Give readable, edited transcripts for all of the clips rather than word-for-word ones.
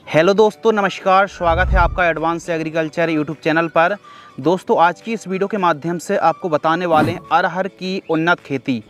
Hello दोस्तों, नमस्कार। स्वागत है आपका एडवांस एग्रीकल्चर यूट्यूब चैनल पर। दोस्तों, आज की इस वीडियो के माध्यम से आपको बताने वाले हैं अरहर की उन्नत खेती।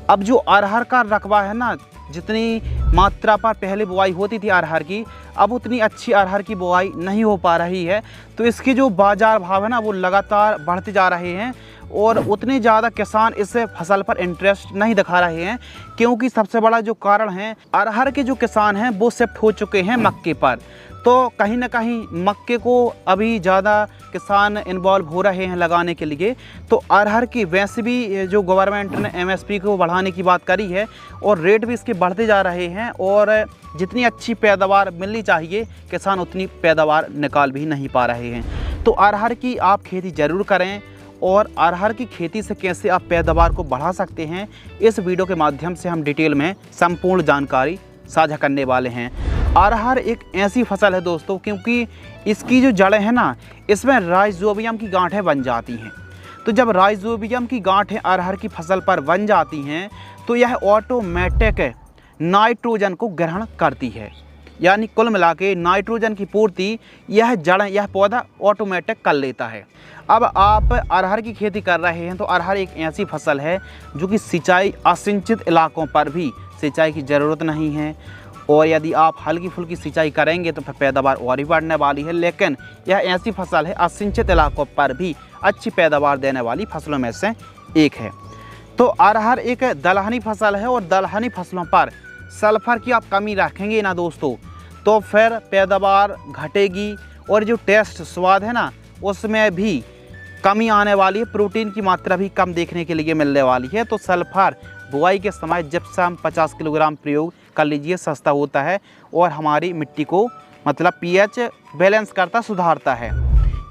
अब जो अरहर का रकबा है ना, जितनी मात्रा पर पहले बुआई होती थी अरहर की, अब उतनी अच्छी अरहर की बुआई नहीं हो पा रही है। तो इसके जो बाज़ार भाव है ना, वो लगातार बढ़ते जा रहे हैं और उतने ज़्यादा किसान इस फसल पर इंटरेस्ट नहीं दिखा रहे हैं, क्योंकि सबसे बड़ा जो कारण है, अरहर के जो किसान हैं वो शिफ्ट हो चुके हैं मक्के पर। तो कहीं ना कहीं मक्के को अभी ज़्यादा किसान इन्वॉल्व हो रहे हैं लगाने के लिए। तो अरहर की वैसे भी जो गवर्नमेंट ने एमएसपी को बढ़ाने की बात करी है और रेट भी इसके बढ़ते जा रहे हैं, और जितनी अच्छी पैदावार मिलनी चाहिए किसान उतनी पैदावार निकाल भी नहीं पा रहे हैं। तो अरहर की आप खेती ज़रूर करें, और अरहर की खेती से कैसे आप पैदावार को बढ़ा सकते हैं, इस वीडियो के माध्यम से हम डिटेल में संपूर्ण जानकारी साझा करने वाले हैं। अरहर एक ऐसी फसल है दोस्तों, क्योंकि इसकी जो जड़ें हैं ना, इसमें राइजोबियम की गांठें बन जाती हैं। तो जब राइजोबियम की गांठें अरहर की फसल पर बन जाती हैं, तो यह ऑटोमेटिक नाइट्रोजन को ग्रहण करती है, यानी कुल मिला के नाइट्रोजन की पूर्ति यह जड़, यह पौधा ऑटोमेटिक कर लेता है। अब आप अरहर की खेती कर रहे हैं, तो अरहर एक ऐसी फसल है जो कि सिंचाई असिंचित इलाकों पर भी सिंचाई की ज़रूरत नहीं है, और यदि आप हल्की फुल्की सिंचाई करेंगे तो फिर पैदावार और भी बढ़ने वाली है। लेकिन यह ऐसी फसल है असिंचित इलाकों पर भी अच्छी पैदावार देने वाली फसलों में से एक है। तो अरहर एक दलहनी फसल है, और दलहनी फसलों पर सल्फर की आप कमी रखेंगे ना दोस्तों, तो फिर पैदावार घटेगी, और जो टेस्ट स्वाद है ना, उसमें भी कमी आने वाली है। प्रोटीन की मात्रा भी कम देखने के लिए मिलने वाली है। तो सल्फर बुआई के समय जिप्सम 50 किलोग्राम प्रयोग कर लीजिए, सस्ता होता है और हमारी मिट्टी को मतलब पीएच बैलेंस करता, सुधारता है।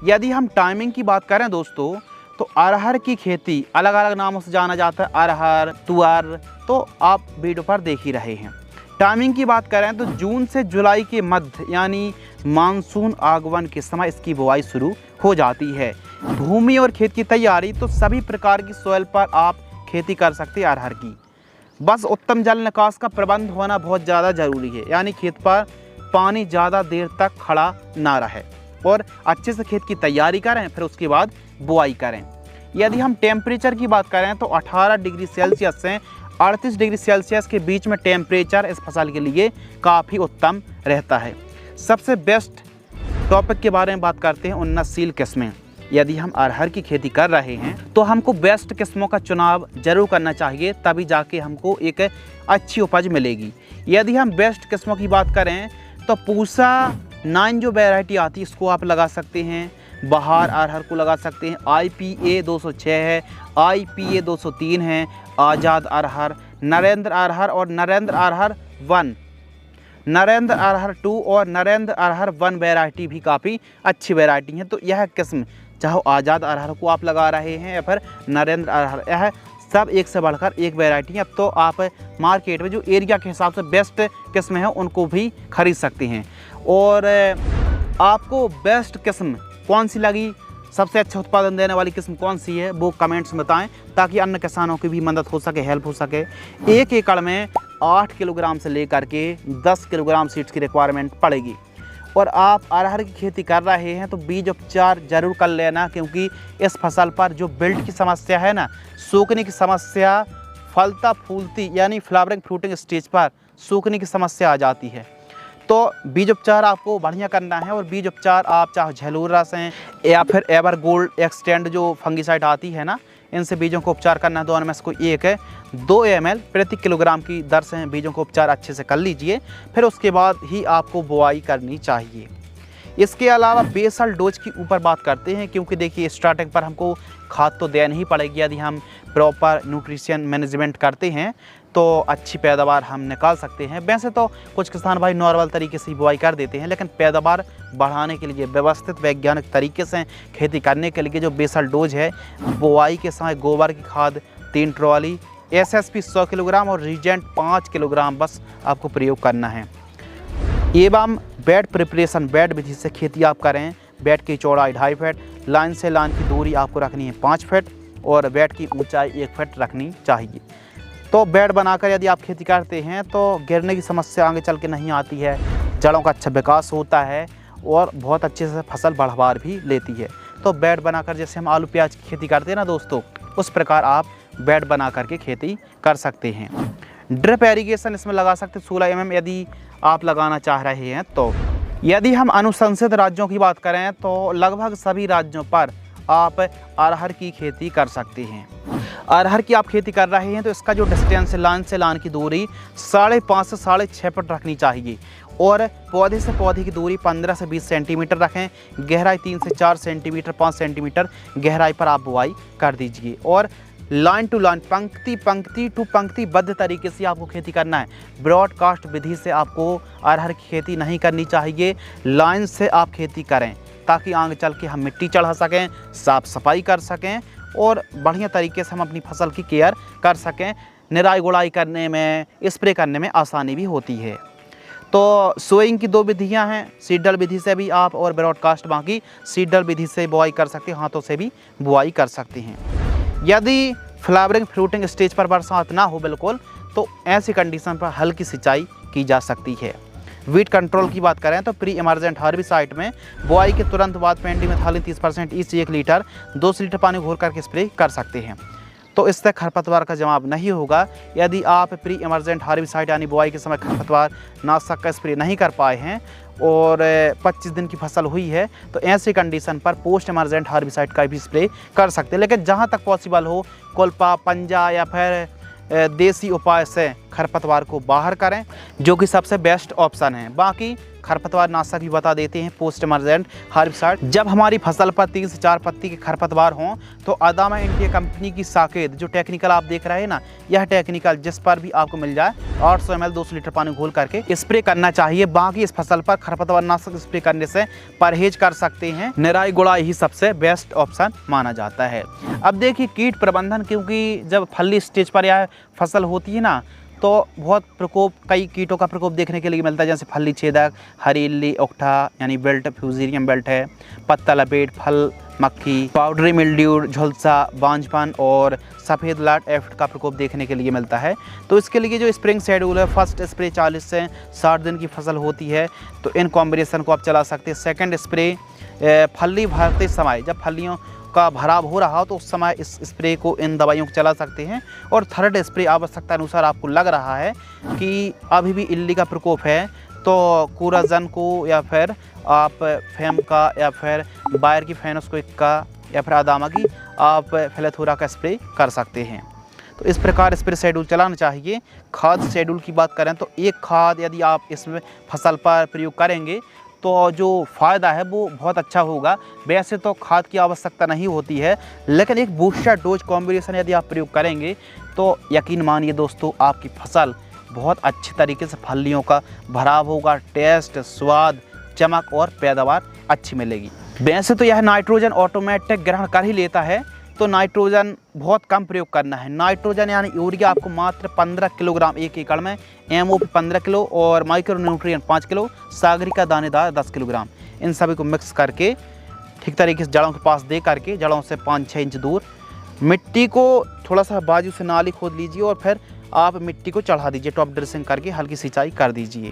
यदि हम टाइमिंग की बात करें दोस्तों, तो अरहर की खेती अलग अलग नामों से जाना जाता है, अरहर, तुअर, तो आप वीडियो पर देख ही रहे हैं। टाइमिंग की बात करें तो जून से जुलाई के मध्य यानी मानसून आगमन के समय इसकी बुआई शुरू हो जाती है। भूमि और खेत की तैयारी, तो सभी प्रकार की सॉइल पर आप खेती कर सकते हैं अरहर की। बस उत्तम जल निकास का प्रबंध होना बहुत ज़्यादा ज़रूरी है, यानी खेत पर पानी ज़्यादा देर तक खड़ा ना रहे, और अच्छे से खेत की तैयारी करें, फिर उसके बाद बुआई करें। यदि हम टेम्परेचर की बात करें तो 18 डिग्री सेल्सियस से 38 डिग्री सेल्सियस के बीच में टेम्परेचर इस फसल के लिए काफ़ी उत्तम रहता है। सबसे बेस्ट टॉपिक के बारे में बात करते हैं, उन्नतशील किस्में। यदि हम अरहर की खेती कर रहे हैं तो हमको बेस्ट किस्मों का चुनाव जरूर करना चाहिए, तभी जाके हमको एक अच्छी उपज मिलेगी। यदि हम बेस्ट किस्मों की बात करें तो पूसा 9 जो वैरायटी आती है इसको आप लगा सकते हैं, बहार अरहर को लगा सकते हैं, IPA 206 है, IPA 203 है, आज़ाद अरहर, नरेंद्र अरहर और नरेंद्र अरहर 1, नरेंद्र अरहर 2 और नरेंद्र अरहर 1 वैरायटी भी काफ़ी अच्छी वैरायटी है। तो यह किस्म, चाहे आज़ाद अरहर को आप लगा रहे हैं या फिर नरेंद्र अरहर, यह सब एक से बढ़कर एक वैरायटी है। अब तो आप मार्केट में जो एरिया के हिसाब से बेस्ट किस्म है उनको भी खरीद सकते हैं। और आपको बेस्ट किस्म कौन सी लगी, सबसे अच्छा उत्पादन देने वाली किस्म कौन सी है, वो कमेंट्स में बताएं, ताकि अन्य किसानों की भी मदद हो सके, हेल्प हो सके। 1 एकड़ में 8 किलोग्राम से लेकर के 10 किलोग्राम सीड्स की रिक्वायरमेंट पड़ेगी। और आप अरहर की खेती कर रहे हैं तो बीज उपचार जरूर कर लेना, क्योंकि इस फसल पर जो बिल्ट की समस्या है ना, सूखने की समस्या, फलता फूलती यानी फ्लावरिंग फ्रूटिंग स्टेज पर सूखने की समस्या आ जाती है। तो बीज उपचार आपको बढ़िया करना है, और बीज उपचार आप चाहे झैलूर रस हैं या फिर एवर गोल्ड एक्सटेंड जो फंगिसाइड आती है ना, इनसे बीजों को उपचार करना है। दोनों में से कोई एक है, 2 ml प्रति किलोग्राम की दर से बीजों को उपचार अच्छे से कर लीजिए, फिर उसके बाद ही आपको बुआई करनी चाहिए। इसके अलावा बेसल डोज की ऊपर बात करते हैं, क्योंकि देखिए स्टार्टिंग पर हमको खाद तो देनी ही पड़ेगी। यदि हम प्रॉपर न्यूट्रिशन मैनेजमेंट करते हैं तो अच्छी पैदावार हम निकाल सकते हैं। वैसे तो कुछ किसान भाई नॉर्मल तरीके से बुआई कर देते हैं, लेकिन पैदावार बढ़ाने के लिए व्यवस्थित वैज्ञानिक तरीके से खेती करने के लिए जो बेसल डोज है, बुआई के समय गोबर की खाद 3 ट्रॉली, SSP 100 किलोग्राम और रीजेंट 5 किलोग्राम बस आपको प्रयोग करना है। एवं बेड प्रिपरेशन, बेड विधि से खेती आप करें। बेड की चौड़ाई 2.5 फीट, लाइन से लाइन की दूरी आपको रखनी है 5 फीट, और बेड की ऊंचाई 1 फीट रखनी चाहिए। तो बेड बनाकर यदि आप खेती करते हैं तो गिरने की समस्या आगे चल के नहीं आती है। जड़ों का अच्छा विकास होता है और बहुत अच्छे से फसल बढ़वार भी लेती है। तो बेड बनाकर जैसे हम आलू प्याज की खेती करते हैं ना दोस्तों, उस प्रकार आप बेड बना करके खेती कर सकते हैं। ड्रिप एरीगेशन इसमें लगा सकते 16 mm यदि आप लगाना चाह रहे हैं तो। यदि हम अनुशंसित राज्यों की बात करें तो लगभग सभी राज्यों पर आप अरहर की खेती कर सकते हैं। अरहर की आप खेती कर रहे हैं तो इसका जो डिस्टेंस है लाइन से लाइन की दूरी 5.5 से 6.5 फुट रखनी चाहिए और पौधे से पौधे की दूरी 15 से 20 सेंटीमीटर रखें। गहराई 3 से 4 सेंटीमीटर 5 सेंटीमीटर गहराई पर आप बुआई कर दीजिए और लाइन टू लाइन पंक्ति टू पंक्तिबद्ध तरीके से आपको खेती करना है। ब्रॉडकास्ट विधि से आपको अरहर की खेती नहीं करनी चाहिए। लाइन से आप खेती करें ताकि आगे चल के हम मिट्टी चढ़ा सकें, साफ सफाई कर सकें और बढ़िया तरीके से हम अपनी फसल की केयर कर सकें। निराई गुड़ाई करने में, स्प्रे करने में आसानी भी होती है। तो सोइंग की 2 विधियां हैं, सीडल विधि से भी आप और ब्रॉडकास्ट बाकी सीडल विधि से बुआई कर सकते हैं, हाथों से भी बुआई कर सकते हैं। यदि फ्लावरिंग फ्रूटिंग स्टेज पर बरसात ना हो बिल्कुल, तो ऐसी कंडीशन पर हल्की सिंचाई की जा सकती है। वीट कंट्रोल की बात करें तो प्री इमरजेंट हर्बिसाइड में बुआई के तुरंत बाद पेंडिमेथालिन 30% ईच 1 लीटर 200 लीटर पानी घोल करके स्प्रे कर सकते हैं। तो इससे खरपतवार का जवाब नहीं होगा। यदि आप प्री इमरजेंट हर्बिसाइड यानी बुआई के समय खरपतवार नाशक का स्प्रे नहीं कर पाए हैं और 25 दिन की फसल हुई है तो ऐसी कंडीशन पर पोस्ट इमरजेंट हर्बिसाइड का भी स्प्रे कर सकते हैं। लेकिन जहां तक पॉसिबल हो कोल्पा, पंजा या फिर देसी उपाय से खरपतवार को बाहर करें, जो कि सबसे बेस्ट ऑप्शन है। बाकी खरपतवार नाशक भी बता देते हैं पोस्ट इमरजेंट हर्बिसाइड। जब हमारी फसल पर 3 से 4 पत्ती के खरपतवार हों तो अदामा इंडिया कंपनी की साकेत जो टेक्निकल आप देख रहे हैं ना, यह टेक्निकल जिस पर भी आपको मिल जाए 800 ml 200 लीटर पानी घोल करके स्प्रे करना चाहिए। बाकी इस फसल पर खरपतवार नाशक स्प्रे करने से परहेज कर सकते हैं। निराई गुड़ाई ही सबसे बेस्ट ऑप्शन माना जाता है। अब देखिए कीट प्रबंधन, क्योंकि जब फली स्टेज पर यह फसल होती है ना तो बहुत प्रकोप, कई कीटों का प्रकोप देखने के लिए मिलता है, जैसे फली छेदक, हरी इल्ली, ओक्ठा यानी बेल्ट, फ्यूजेरियम बेल्ट है, पत्ता लपेट, फल मक्खी, पाउडरी मिल्ड्यू, झुलसा, बांझपन और सफ़ेद लाट एफ्ट का प्रकोप देखने के लिए मिलता है। तो इसके लिए जो स्प्रिंग शेड्यूल है, फर्स्ट स्प्रे 40 से 60 दिन की फसल होती है तो इन कॉम्बिनेशन को आप चला सकते हैं। सेकेंड स्प्रे फली भरते समय, जब फलियों का भराव हो रहा हो तो उस समय इस स्प्रे को, इन दवाइयों को चला सकते हैं। और थर्ड स्प्रे आवश्यकता अनुसार आपको लग रहा है कि अभी भी इल्ली का प्रकोप है तो कोराजन को या फिर आप फेम का या फिर बायर की फेनोस्कोइक का या फिर अदामा की आप फेलेथोरा का स्प्रे कर सकते हैं। तो इस प्रकार स्प्रे शेड्यूल चलाना चाहिए। खाद शेड्यूल की बात करें तो एक खाद यदि आप इसमें फसल पर प्रयोग करेंगे तो जो फ़ायदा है वो बहुत अच्छा होगा। वैसे तो खाद की आवश्यकता नहीं होती है, लेकिन एक बूस्टर डोज कॉम्बिनेशन यदि आप प्रयोग करेंगे तो यकीन मानिए दोस्तों आपकी फसल बहुत अच्छी तरीके से फलियों का भराव होगा, टेस्ट, स्वाद, चमक और पैदावार अच्छी मिलेगी। वैसे तो यह नाइट्रोजन ऑटोमेटिक ग्रहण कर ही लेता है, तो नाइट्रोजन बहुत कम प्रयोग करना है। नाइट्रोजन यानी यूरिया आपको मात्र 15 किलोग्राम 1 एकड़ में, एमओपी 15 किलो और माइक्रोन्यूट्रिएंट 5 किलो, सागरिका दानेदार 10 किलोग्राम, इन सभी को मिक्स करके ठीक तरीके से जड़ों के पास दे करके, जड़ों से 5-6 इंच दूर मिट्टी को थोड़ा सा बाजू से नाली खोद लीजिए और फिर आप मिट्टी को चढ़ा दीजिए, टॉप ड्रेसिंग करके हल्की सिंचाई कर दीजिए।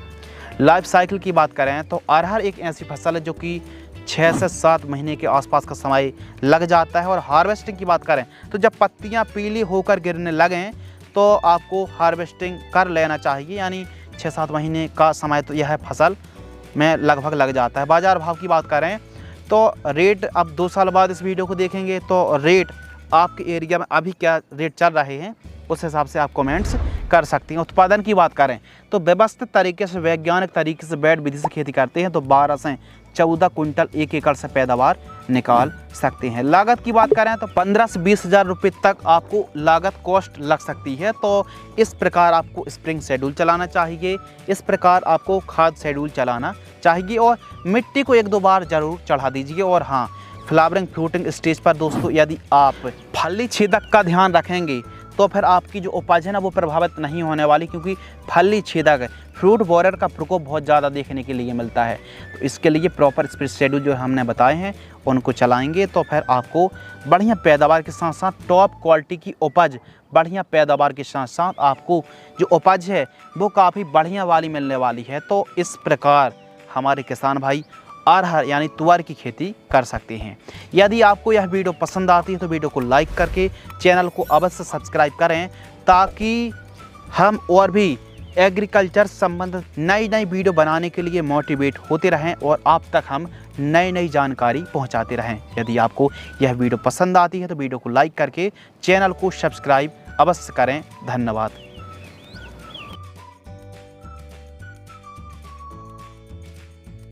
लाइफ साइकिल की बात करें तो अरहर एक ऐसी फसल है जो कि 6 से 7 महीने के आसपास का समय लग जाता है। और हार्वेस्टिंग की बात करें तो जब पत्तियां पीली होकर गिरने लगें तो आपको हार्वेस्टिंग कर लेना चाहिए, यानी 6-7 महीने का समय तो यह फसल में लगभग लग जाता है। बाज़ार भाव की बात करें तो रेट, अब 2 साल बाद इस वीडियो को देखेंगे तो रेट आपके एरिया में अभी क्या रेट चल रहे हैं उस हिसाब से आप कमेंट्स कर सकती हैं। उत्पादन की बात करें तो व्यवस्थित तरीके से, वैज्ञानिक तरीके से बेड विधि से खेती करते हैं तो 12 से 14 कुंटल 1 एकड़ से पैदावार निकाल सकते हैं। लागत की बात करें तो 15 से 20 हज़ार रुपये तक आपको लागत कॉस्ट लग सकती है। तो इस प्रकार आपको स्प्रिंग शेड्यूल चलाना चाहिए, इस प्रकार आपको खाद शेड्यूल चलाना चाहिए और मिट्टी को 1-2 बार ज़रूर चढ़ा दीजिए। और हाँ, फ्लावरिंग फ्रूटिंग स्टेज पर दोस्तों यदि आप फली छेदक का ध्यान रखेंगे तो फिर आपकी जो उपज है ना वो प्रभावित नहीं होने वाली, क्योंकि फली छेदक फ्रूट बोरर का प्रकोप बहुत ज़्यादा देखने के लिए मिलता है। तो इसके लिए प्रॉपर स्प्रे शेड्यूल जो हमने बताए हैं उनको चलाएंगे तो फिर आपको बढ़िया पैदावार के साथ साथ टॉप क्वालिटी की उपज, बढ़िया पैदावार के साथ साथ आपको जो उपज है वो काफ़ी बढ़िया वाली मिलने वाली है। तो इस प्रकार हमारे किसान भाई अरहर यानी तुअर की खेती कर सकते हैं। यदि आपको यह वीडियो पसंद आती है तो वीडियो को लाइक करके चैनल को अवश्य सब्सक्राइब करें, ताकि हम और भी एग्रीकल्चर संबंधित नई नई वीडियो बनाने के लिए मोटिवेट होते रहें और आप तक हम नई नई जानकारी पहुंचाते रहें। यदि आपको यह वीडियो पसंद आती है तो वीडियो को लाइक करके चैनल को सब्सक्राइब अवश्य करें। धन्यवाद।